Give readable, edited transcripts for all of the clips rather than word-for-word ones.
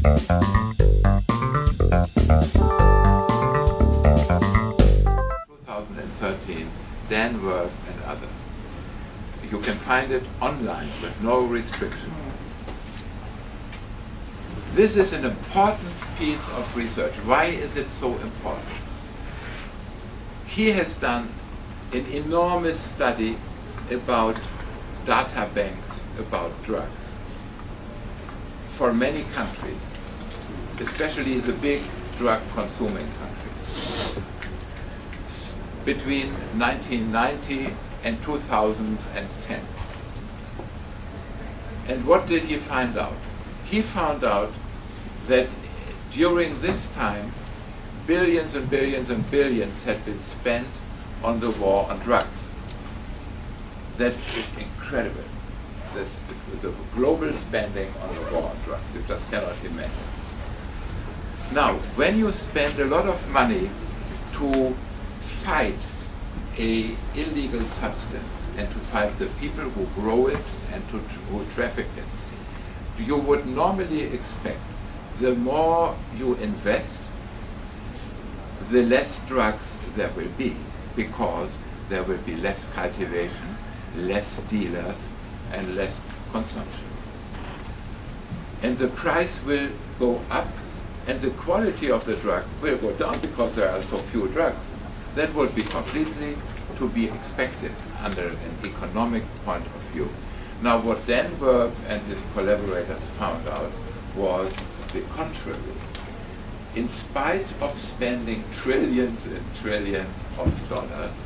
2013, Dan Worth and others. You can find it online with no restriction. This is an important piece of research. Why is it so important? He has done an enormous study about data banks about drugs for many countries, especially the big drug consuming countries, between 1990 and 2010. And what did he find out? He found out that during this time, billions and billions and billions had been spent on the war on drugs. That is incredible. The global spending on the war on drugs, you just cannot imagine. Now, when you spend a lot of money to fight an illegal substance and to fight the people who grow it and who traffic it, you would normally expect the more you invest, the less drugs there will be, because there will be less cultivation, less dealers, and less consumption. And the price will go up, and the quality of the drug will go down because there are so few drugs. That would be completely to be expected under an economic point of view. Now, what Dan Worth and his collaborators found out was the contrary. In spite of spending trillions and trillions of dollars,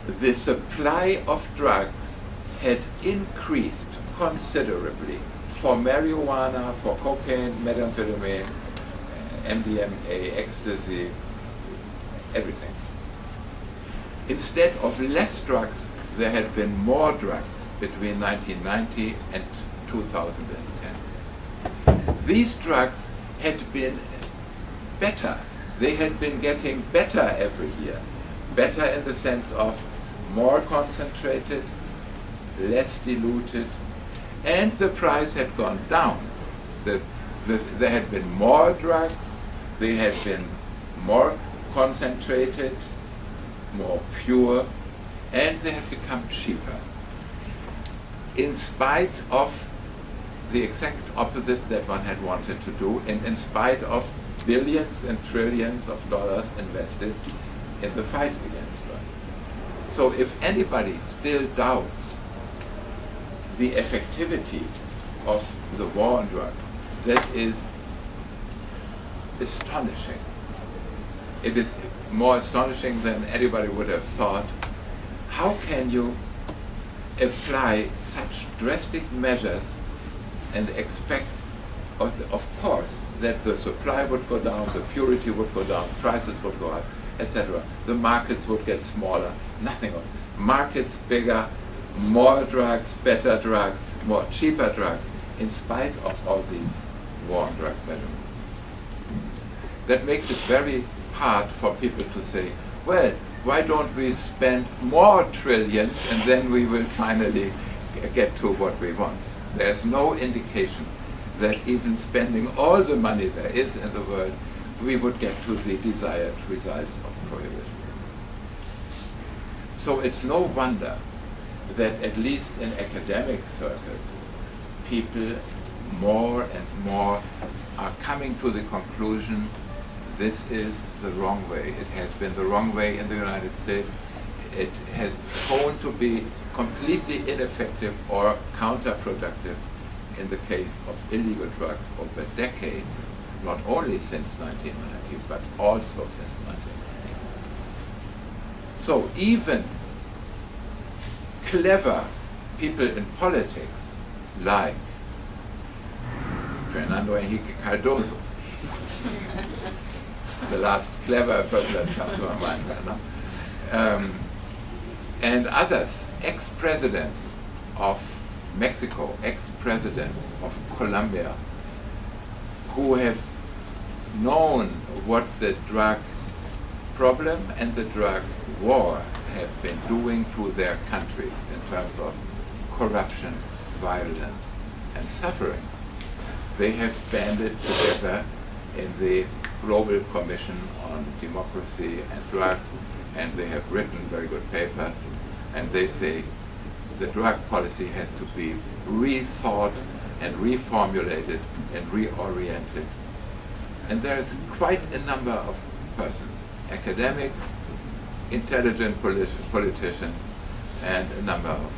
the supply of drugs had increased considerably for marijuana, for cocaine, methamphetamine, MDMA, ecstasy, everything. Instead of less drugs, there had been more drugs between 1990 and 2010. These drugs had been better. They had been getting better every year. Better in the sense of more concentrated, less diluted, and the price had gone down. There had been more drugs, they had been more concentrated, more pure, and they had become cheaper. In spite of the exact opposite that one had wanted to do, and in spite of billions and trillions of dollars invested in the fight against drugs. So if anybody still doubts the effectivity of the war on drugs, that is astonishing. It is more astonishing than anybody would have thought. How can you apply such drastic measures and expect, of course, that the supply would go down, the purity would go down, prices would go up, etc. The markets would get smaller, nothing of it. Markets bigger, more drugs, better drugs, more cheaper drugs, in spite of all these war on drug measurements. That makes it very hard for people to say, well, why don't we spend more trillions and then we will finally get to what we want? There's no indication that even spending all the money there is in the world, we would get to the desired results of prohibition. So it's no wonder that at least in academic circles, people more and more are coming to the conclusion this is the wrong way. It has been the wrong way in the United States. It has shown to be completely ineffective or counterproductive in the case of illegal drugs over decades, not only since 1990, but also since 1990. So even clever people in politics like Fernando Henrique Cardoso, the last clever person that comes to my mind, no? And others, ex-presidents of Mexico, ex-presidents of Colombia, who have known what the drug problem and the drug war have been doing to their countries in terms of corruption, violence, and suffering, they have banded together in the Global Commission on Democracy and Drugs, and they have written very good papers, and they say the drug policy has to be rethought and reformulated and reoriented. And there's quite a number of persons, academics, intelligent politicians, and a number of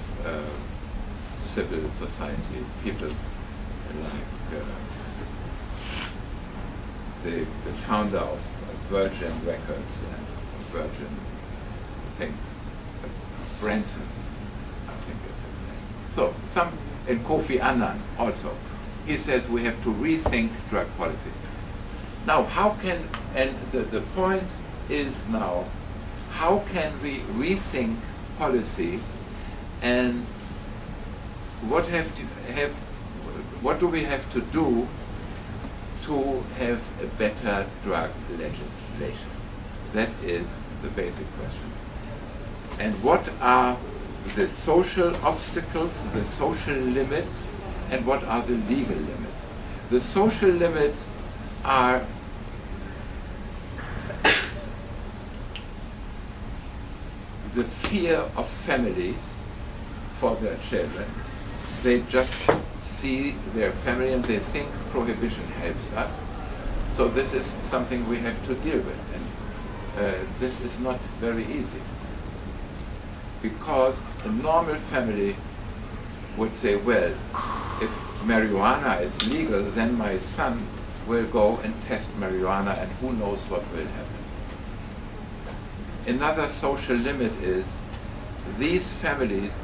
civil society people like the founder of Virgin Records and Virgin things, Branson, I think is his name. So some, and Kofi Annan also, he says we have to rethink drug policy. Now how can, and the point is now, how can we rethink policy, and what do we have to do to have a better drug legislation? That is the basic question. And what are the social obstacles, the social limits, and what are the legal limits? The social limits are the fear of families for their children. They just see their family and they think prohibition helps us. So this is something we have to deal with, and this is not very easy. Because a normal family would say, well, if marijuana is legal, then my son will go and test marijuana and who knows what will happen. Another social limit is these families,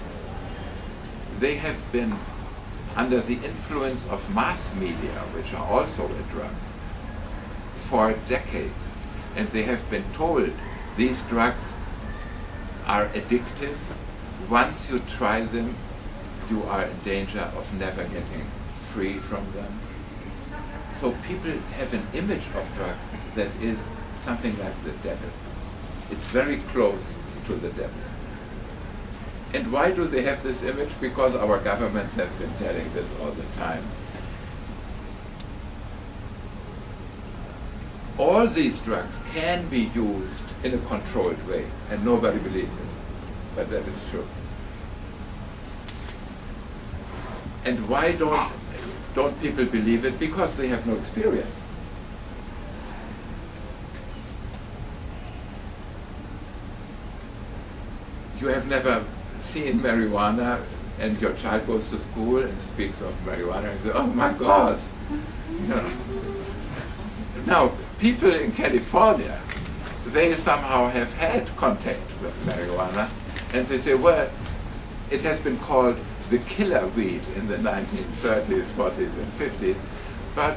they have been under the influence of mass media, which are also a drug, for decades. And they have been told these drugs are addictive. Once you try them, you are in danger of never getting free from them. So people have an image of drugs that is something like the devil. It's very close to the devil. And why do they have this image? Because our governments have been telling this all the time. All these drugs can be used in a controlled way, and nobody believes it, but that is true. And why don't people believe it? Because they have no experience. You have never seen marijuana, and your child goes to school and speaks of marijuana and you say, oh my God. You know. Now, people in California, they somehow have had contact with marijuana, and they say, well, it has been called the killer weed in the 1930s, 40s, and 50s, but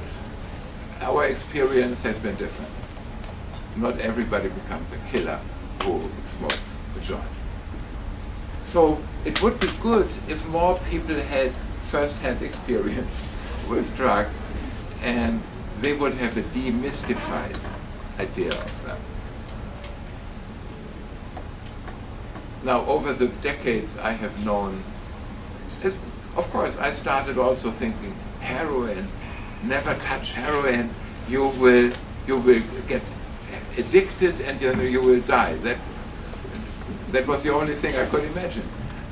our experience has been different. Not everybody becomes a killer who smokes a joint. So it would be good if more people had first-hand experience with drugs, and they would have a demystified idea of them. Now, over the decades I have known, of course, I started also thinking, heroin, never touch heroin, you will get addicted and you will die. That was the only thing I could imagine.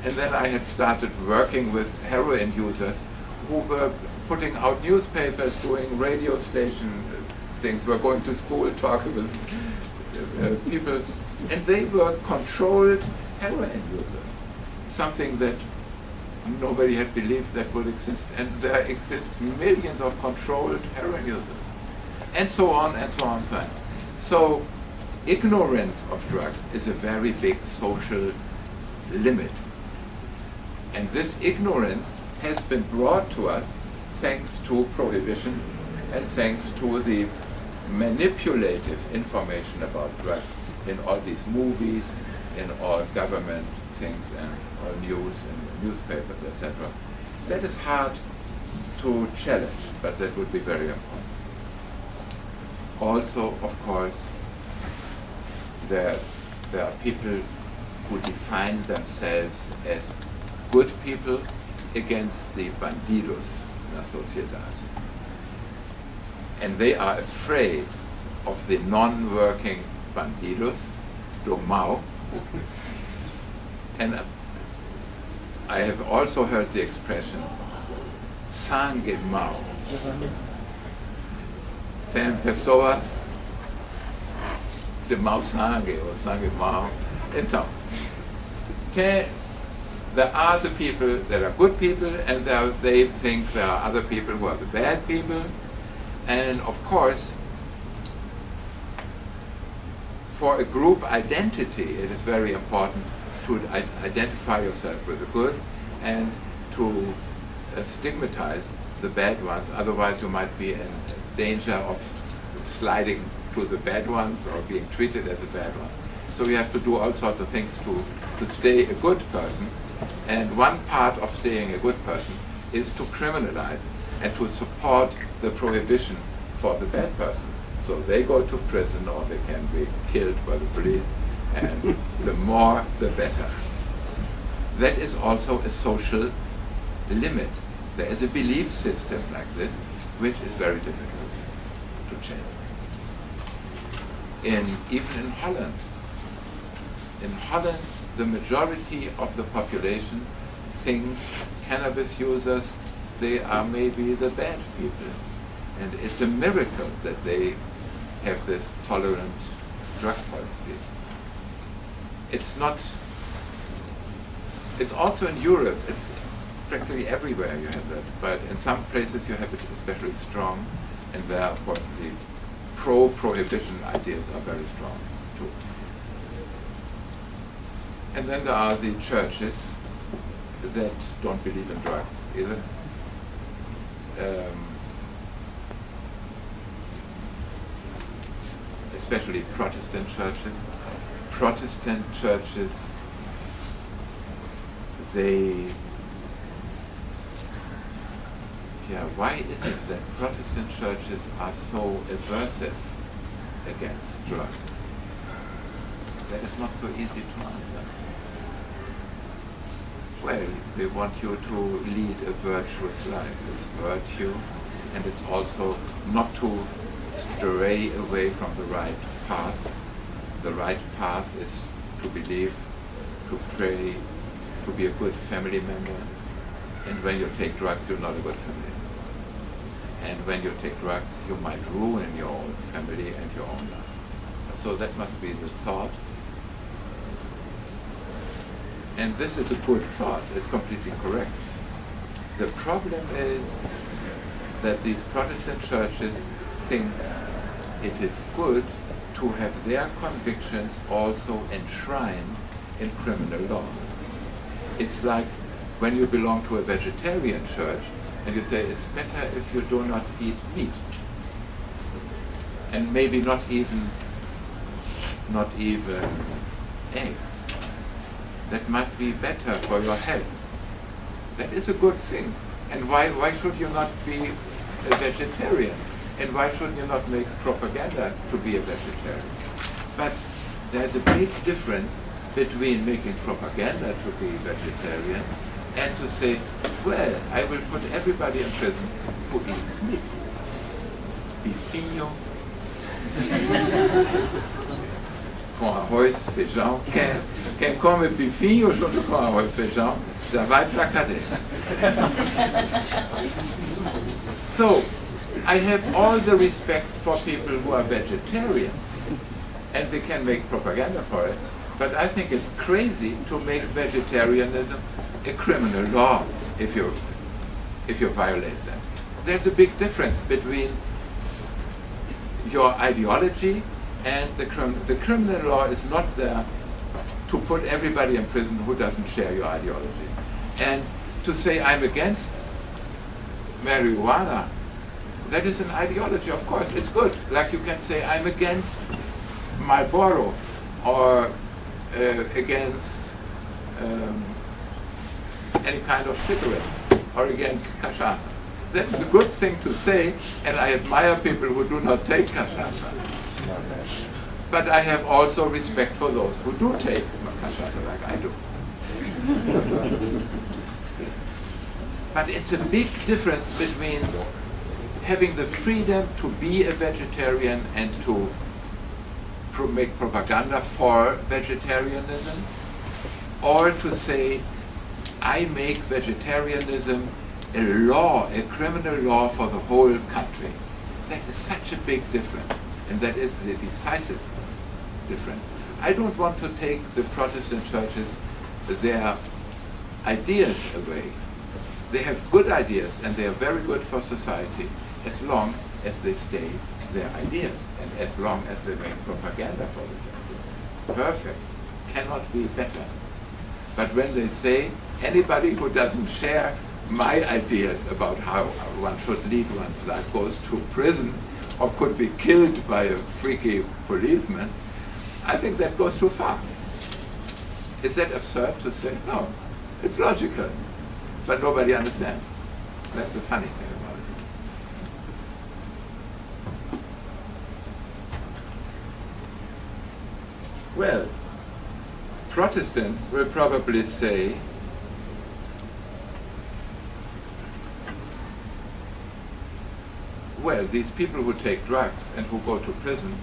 And then I had started working with heroin users who were putting out newspapers, doing radio station things, were going to school, talking with people, and they were controlled heroin users, something that nobody had believed that would exist. And there exist millions of controlled heroin users, and so on and so on and so on. So ignorance of drugs is a very big social limit. And this ignorance has been brought to us thanks to prohibition and thanks to the manipulative information about drugs in all these movies, in all government things, and all news and newspapers, etc. That is hard to challenge, but that would be very important. Also, of course, there are people who define themselves as good people against the bandidos la sociedad. And they are afraid of the non-working bandidos, do mal. And I have also heard the expression, sangue mau. Tem pessoas de mau sangue, or sangue mau. Então, there are the people that are good people, and they think there are other people who are the bad people. And of course, for a group identity, it is very important to identify yourself with the good and to stigmatize the bad ones. Otherwise, you might be in danger of sliding to the bad ones or being treated as a bad one. So you have to do all sorts of things to stay a good person. And one part of staying a good person is to criminalize and to support the prohibition for the bad persons. So they go to prison or they can be killed by the police, and the more the better. That is also a social limit. There is a belief system like this which is very difficult to change. Even in Holland, the majority of the population thinks cannabis users, they are maybe the bad people. And it's a miracle that they have this tolerant drug policy. It's also in Europe, it's practically everywhere you have that, but in some places you have it especially strong, and there, of course, the pro-prohibition ideas are very strong too. And then there are the churches that don't believe in drugs either. Especially Protestant churches. Protestant churches, why is it that Protestant churches are so aversive against drugs? That is not so easy to answer. Well, they want you to lead a virtuous life. It's virtue, and it's also not to stray away from the right path. The right path is to believe, to pray, to be a good family member. And when you take drugs, you're not a good family member. And when you take drugs, you might ruin your own family and your own life. So that must be the thought. And this is a good thought. It's completely correct. The problem is that these Protestant churches think it is good to have their convictions also enshrined in criminal law. It's like when you belong to a vegetarian church and you say it's better if you do not eat meat, and maybe not even eggs. That might be better for your health. That is a good thing. And why should you not be a vegetarian? And why should you not make propaganda to be a vegetarian? But there's a big difference between making propaganda to be vegetarian and to say, well, I will put everybody in prison who eats meat. Bifinho, com arroz, feijão. Quem come bifinho junto com arroz, feijão, já vai para a cadeia. So, I have all the respect for people who are vegetarian, and they can make propaganda for it, but I think it's crazy to make vegetarianism a criminal law if you violate that. There's a big difference between your ideology and the criminal law is not there to put everybody in prison who doesn't share your ideology. And to say I'm against marijuana, that is an ideology, of course, it's good. Like you can say I'm against Marlboro or against any kind of cigarettes or against cachaça. That is a good thing to say, and I admire people who do not take cachaça. But I have also respect for those who do take cachaça like I do. But it's a big difference between having the freedom to be a vegetarian and to make propaganda for vegetarianism, or to say, I make vegetarianism a law, a criminal law for the whole country. That is such a big difference, and that is the decisive difference. I don't want to take the Protestant churches their ideas away. They have good ideas, and they are very good for society, as long as they stay their ideas, and as long as they make propaganda for this idea. Perfect. Cannot be better. But when they say, anybody who doesn't share my ideas about how one should lead one's life goes to prison or could be killed by a freaky policeman, I think that goes too far. Is that absurd to say? No, it's logical, but nobody understands. That's the funny thing about it. Well, Protestants will probably say, well, these people who take drugs and who go to prison,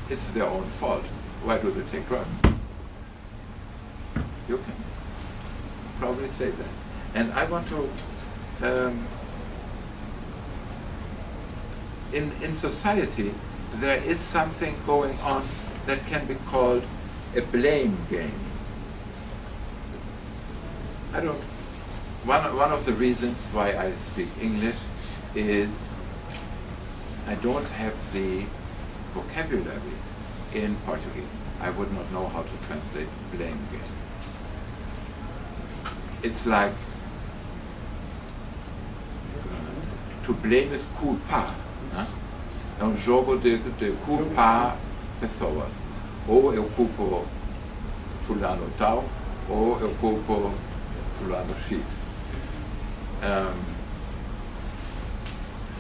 it's their own fault. Why do they take drugs? You can probably say that. And I want to, in society, there is something going on that can be called a blame game. One of the reasons why I speak English is I don't have the vocabulary in Portuguese. I would not know how to translate blame game. It's like to blame is culpar. É um jogo de culpar pessoas. Ou eu culpo fulano tal, ou eu culpo fulano X.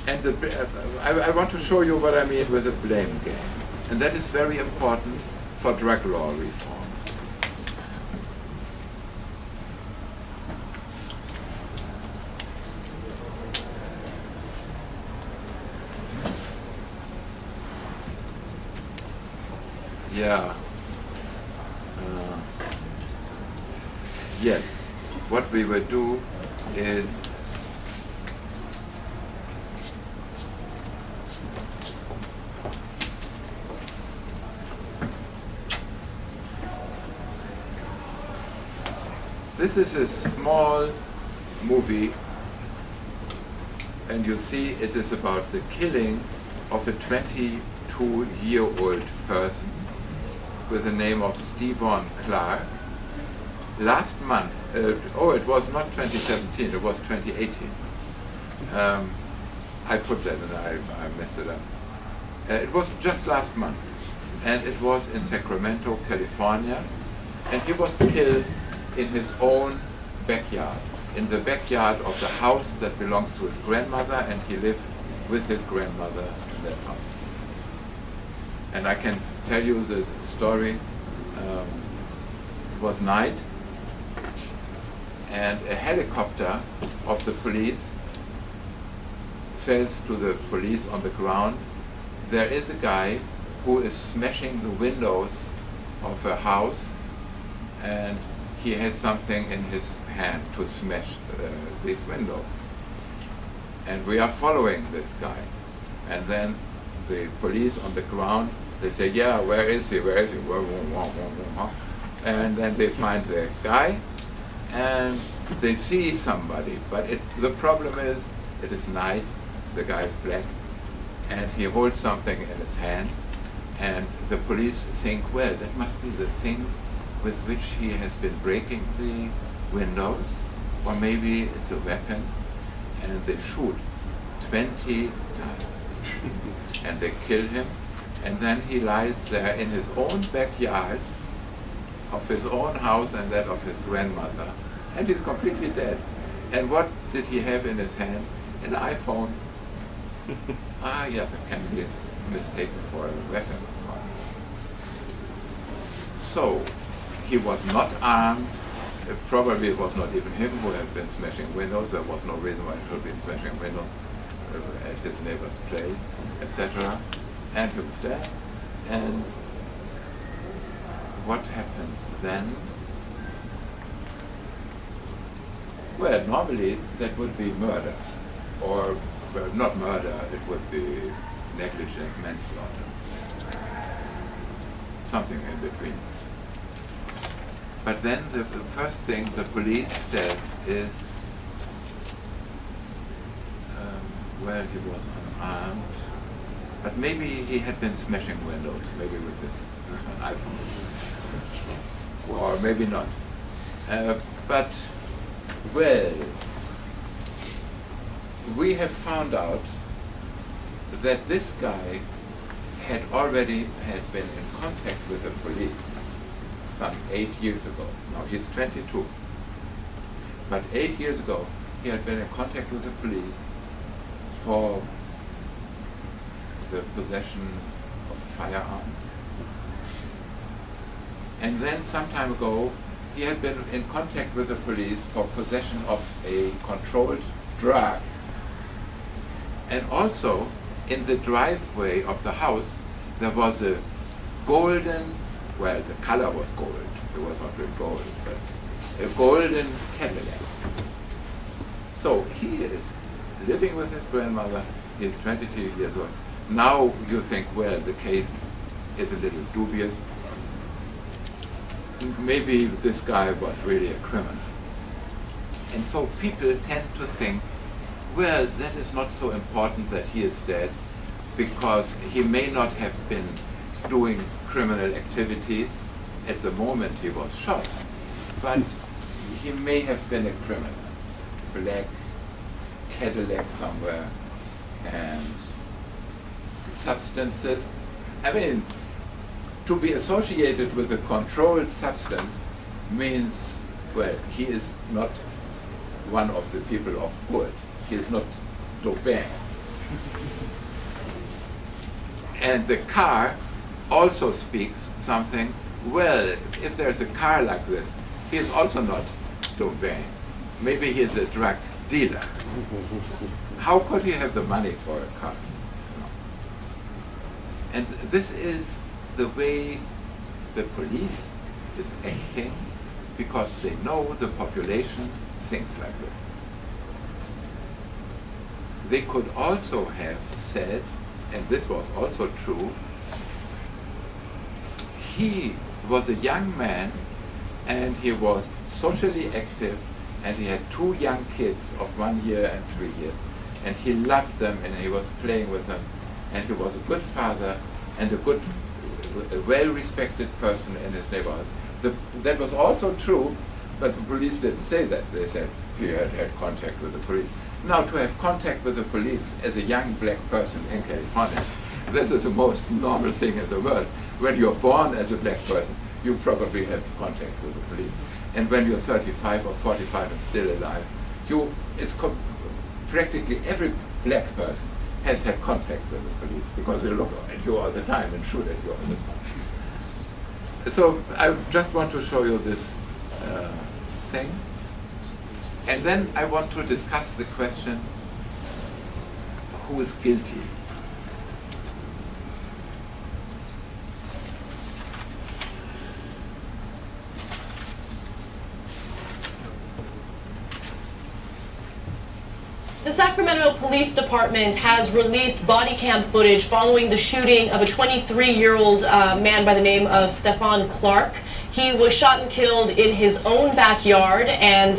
And I want to show you what I mean with the blame game. And that is very important for drug law reform. Yeah. Yes. What we will do is this is a small movie, and you see it is about the killing of a 22-year-old person with the name of Stephen Clark. Last month, it was not 2017, it was 2018. I put that and I messed it up. It was just last month, and it was in Sacramento, California, and he was killed in his own backyard, in the backyard of the house that belongs to his grandmother, and he lived with his grandmother in that house. And I can tell you this story. It was night, and a helicopter of the police says to the police on the ground, there is a guy who is smashing the windows of a house, and he has something in his hand to smash these windows. And we are following this guy. And then the police on the ground, they say, yeah, where is he, where is he? And then they find the guy, and they see somebody. But the problem is, it is night, the guy is black, and he holds something in his hand, and the police think, well, that must be the thing with which he has been breaking the windows, or maybe it's a weapon, and they shoot 20 times. And they kill him, and then he lies there in his own backyard of his own house and that of his grandmother, and he's completely dead. And what did he have in his hand? An iPhone. Yeah, that can be mistaken for a weapon. So, he was not armed, Probably it was not even him who had been smashing windows. There was no reason why he should be smashing windows at his neighbor's place, etc. And he was dead. And what happens then? Well, normally that would be murder, or well, not murder, it would be negligent manslaughter, something in between. But then the first thing the police says is, well, he was unarmed, but maybe he had been smashing windows, maybe with his iPhone, or maybe not. But, well, we have found out that this guy had already been in contact with the police some 8 years ago. Now he's 22. But 8 years ago, he had been in contact with the police for the possession of a firearm. And then some time ago, he had been in contact with the police for possession of a controlled drug. And also, in the driveway of the house, there was a golden, well, the color was gold. It was not really gold, but a golden Cadillac. So he is living with his grandmother. He is 22 years old. Now you think, well, the case is a little dubious. Maybe this guy was really a criminal. And so people tend to think, well, that is not so important that he is dead, because he may not have been doing criminal activities at the moment he was shot, but he may have been a criminal. Black Cadillac somewhere, and substances. I mean, to be associated with a controlled substance means, well, he is not one of the people of good. He is not Daubin. And the car also speaks something. Well, if there's a car like this, he is also not Daubin. Maybe he is a drug dealer. How could he have the money for a car? No. And this is the way the police is acting, because they know the population thinks like this. They could also have said, and this was also true, he was a young man and he was socially active, and he had 2 young kids of 1 year and 3 years, and he loved them and he was playing with them, and he was a good father and a well-respected person in his neighborhood. That was also true, but the police didn't say that. They said he had had contact with the police. Now, to have contact with the police as a young black person in California, this is the most normal thing in the world. When you're born as a black person, you probably have contact with the police. And when you're 35 or 45 and still alive, practically every black person has had contact with the police, because they look at you all the time and shoot at you all the time. So I just want to show you this thing. And then I want to discuss the question, who is guilty? The Sacramento Police Department has released body cam footage following the shooting of a 23-year-old man by the name of Stephon Clark. He was shot and killed in his own backyard, and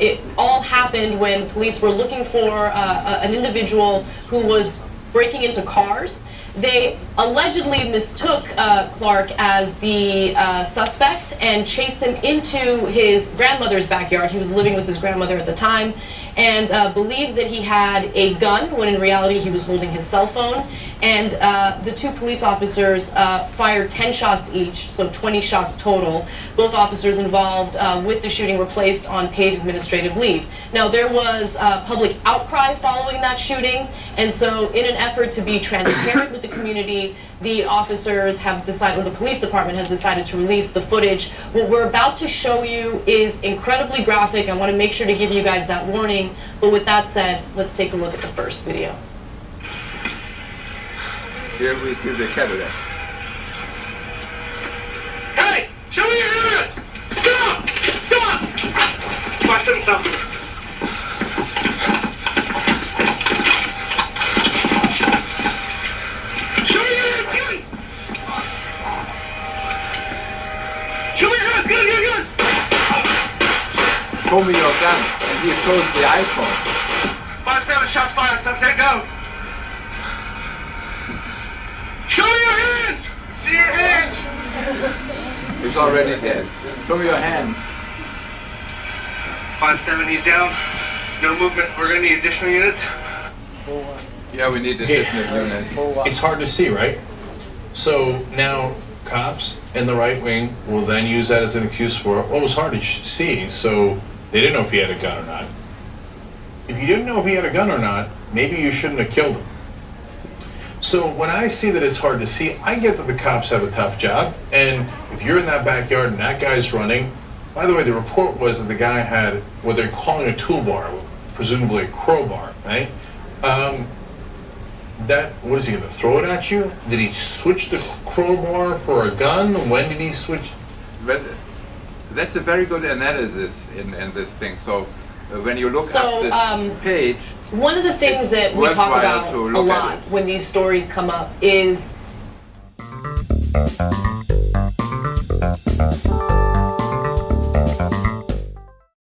it all happened when police were looking for an individual who was breaking into cars. They allegedly mistook Clark as the suspect and chased him into his grandmother's backyard. He was living with his grandmother at the time, and believed that he had a gun, when in reality he was holding his cell phone. And the 2 police officers fired 10 shots each, so 20 shots total. Both officers involved with the shooting were placed on paid administrative leave. Now, there was public outcry following that shooting, and so in an effort to be transparent with the community, the officers have decided, or the police department has decided to release the footage. What we're about to show you is incredibly graphic. I want to make sure to give you guys that warning. But with that said, let's take a look at the first video. Here we see the Cadillac. Hey! Show me your hands! Stop! Stop! Watch himself. Show me your hands! Good! Show me your hands! Good, good, good! Show me your gun. And he shows the iPhone. 5-7, shots fired, subject, go! Show me your hands! See your hands! He's already dead. Show me your hands. 5-7, he's down. No movement. We're gonna need additional units. Yeah, we need additional units. It's hard to see, right? So now cops in the right wing will then use that as an excuse for, well, it was hard to see, so they didn't know if he had a gun or not. If you didn't know if he had a gun or not, maybe you shouldn't have killed him. So when I see that it's hard to see, I get that the cops have a tough job, and if you're in that backyard and that guy's running, by the way, the report was that the guy had what they're calling a toolbar, presumably a crowbar, right? What is he gonna throw it at you? Did he switch the crowbar for a gun? When did he switch? But that's a very good analysis in this thing. So when you look So, up this page, One of the things that we talk worthwhile about to a look at lot it. when these stories come up is